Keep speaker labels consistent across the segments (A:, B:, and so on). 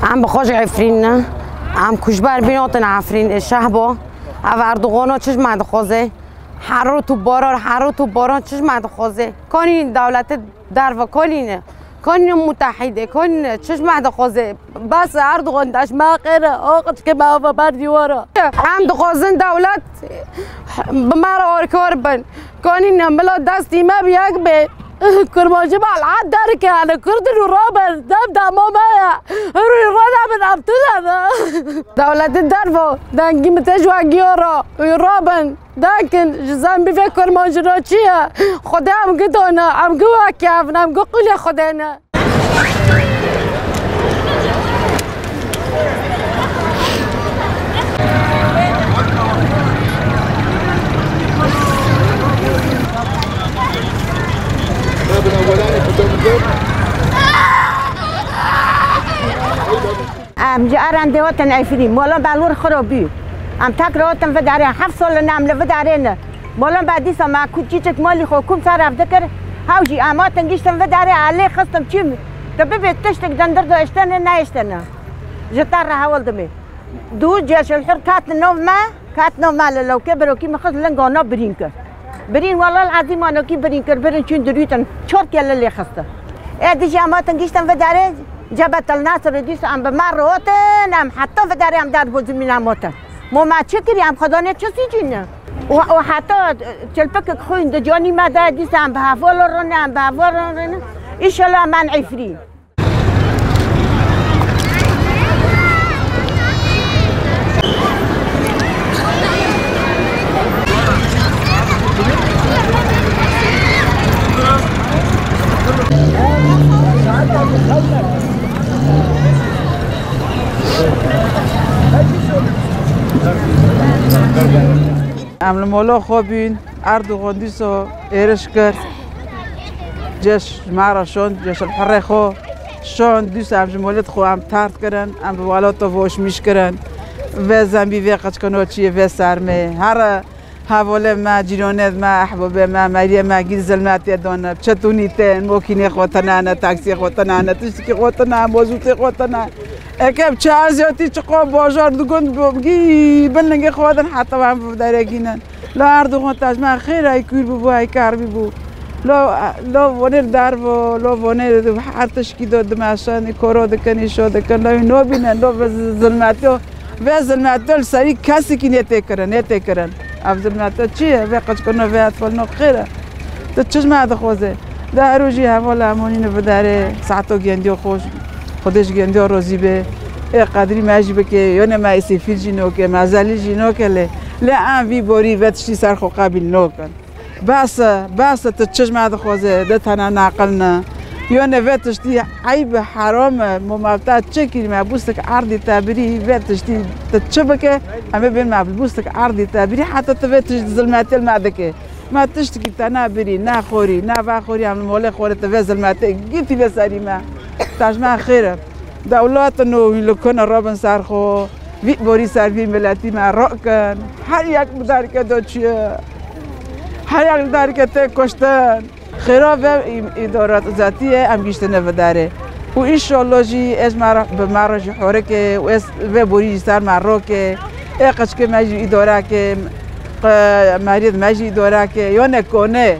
A: عم بخوش عفرين عم كشبر بيناتن عفرين الشهبة او اردوغانا چش مد خوزه حرو تو باران چش مد خوزه کانی دولت در و کانی متحده کانی چش مد خوزه بس اردوغان داش ما غیره آقت که ما بر دیواره هم دخوازن دولت بمر آرکار بن کانی نملا دستی ما بیاک به کرمانشاه بالعاد داره که انا کرد رو رابر دم ما روی رادم نبتدم دولت در و دنگی متجوگیارا رابن دکن جزام بفکر کرمانشاه چیه خدا هم گدانا هم گواکیف هم گقولی خدانا
B: ام جارن دوتن عفرین مولا بالور خرابی ام تکراتن و داره 7 سال نام لو داره مولا بعدی سما کوچیک مالی خو کوم سر رفته کر هاوجی اما تنگیشتن و داره علی خستم چیم تبي بتشتك دندر دو اشتن نايشتن جتار حاول دمي دو جيش الحر كات نوم ما لو كبروا كي مخز لنقانا برين والله العظيم انا كي برين شون دريتن شورت يلا اللي خسته ادي جامات تنجيشتن فداري جبت الناصر ديس ام بمروتن ام حتى فداري ام دار بوز من موتن مو ما تشكري ام خدانه چسي جن وحتى تلفك خوين دجاني ما دا ديس ام بهافولرن ام بهافولرن ان شاء الله من عفرين
C: عمل مولا خوابین اردوغان دیسو ایرش کرد جش معرا شون جش الحره خو شون دیس هم جمالت خو هم ترد کردن هم بوالات وش میش کردن و زنبی و قچ کنو چیه و سرمه هر حواله ما جیرانت ما احباب ما مریم ما گیر زلمت دانه چتونی تن موکینه خوتنانه تاکسی خوتنانه تشکی خوتنانه موزوتی خوتنانه اکم چه ازیاتی چقدر بازار دوگند بگی بلنگ خوادن حتی هم بدرگینن لا اردوغان تاج ما خیر ای کور بو ای کار بو لا ونر در و لا ونر هر تشکی داد ماشان کارو دکنی شده کن لا نو بینن لا ظلماتو و ظلماتو سری کسی کی نته کرن اف ظلماتو چیه و قچ کنه و اطفال نو خیره تو چشم هذا خوزه در روزی حواله امونین بداره ساعتو گندی خوش خودش گندی روزی به قدری ماجبه که یونه ما سفیر جینو که مازلی جینو که ل ام وی بوری وتشی سر خو قابل نوکن بس تو چشم هذا خوزه ده تنا ناقلنا یونه وتشتی عیب حرام ممالتا چکی ما بوستک عرضی تعبیری وتشتی تشبکه اما بین ما بوستک عرضی تعبیری حتی تو وتش ظلمات المعدکه ما تشتكي تنا بري نا خوري نا فاخوري عم المولى خوري تفزل ما قلتي بساري ما تاج ما خير دولات انه لكون رابن سارخو في بوري سارفي ملاتي ما رأكن حريك مداركه دوتشي حريك مداركه تكشتن خراب ادارات ذاتيه ام گشتنه وداره و ان شاء الله جي از بمارج حركه و في بوري سار ماروكه اقش که ماجي اداره که مريض ماجي اداره که یا نکنه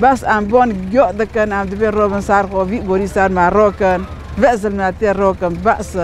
C: بس ام بون گو دکن ام دبي رابن سارخو في بوري سار ماروكن وزل ماتي روكم بس